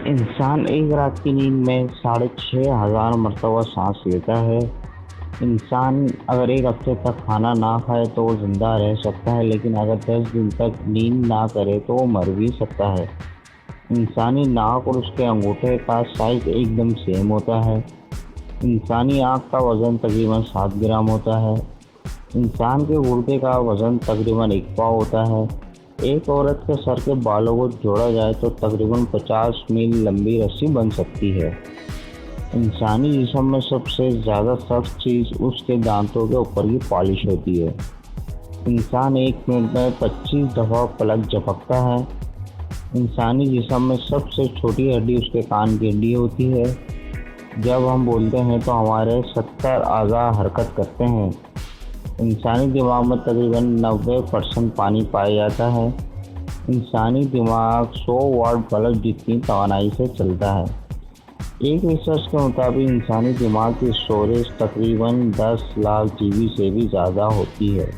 انسان ایک رات کی نیند میں 6,500 مرتبہ سانس لیتا ہے۔ انسان اگر ایک ہفتے تک کھانا نہ کھائے تو وہ زندہ رہ سکتا ہے، لیکن اگر 10 دن تک نیند نہ کرے تو وہ مر بھی سکتا ہے۔ انسانی ناک اور اس کے انگوٹھے کا سائز ایک دم سیم ہوتا ہے۔ انسانی آنکھ کا وزن تقریباً 7 گرام ہوتا ہے۔ انسان کے گردے کا وزن تقریباً 1 پاؤ ہوتا ہے۔ ایک عورت کے سر کے بالوں کو جوڑا جائے تو تقریباً 50 میل لمبی رسی بن سکتی ہے۔ انسانی جسم میں سب سے زیادہ سخت چیز اس کے دانتوں کے اوپر کی پالش ہوتی ہے۔ انسان ایک منٹ میں 25 دفعہ پلک جھپکتا ہے۔ انسانی جسم میں سب سے چھوٹی ہڈی اس کے کان کی ہڈی ہوتی ہے۔ جب ہم بولتے ہیں تو ہمارے 70 اعضاء حرکت کرتے ہیں۔ انسانی دماغ میں تقریباً 90% پانی پایا جاتا ہے۔ انسانی دماغ 100 واٹ بلب جتنی توانائی سے چلتا ہے۔ ایک ریسرچ کے مطابق انسانی دماغ کی اسٹوریج تقریباً 10 لاکھ GB سے بھی زیادہ ہوتی ہے۔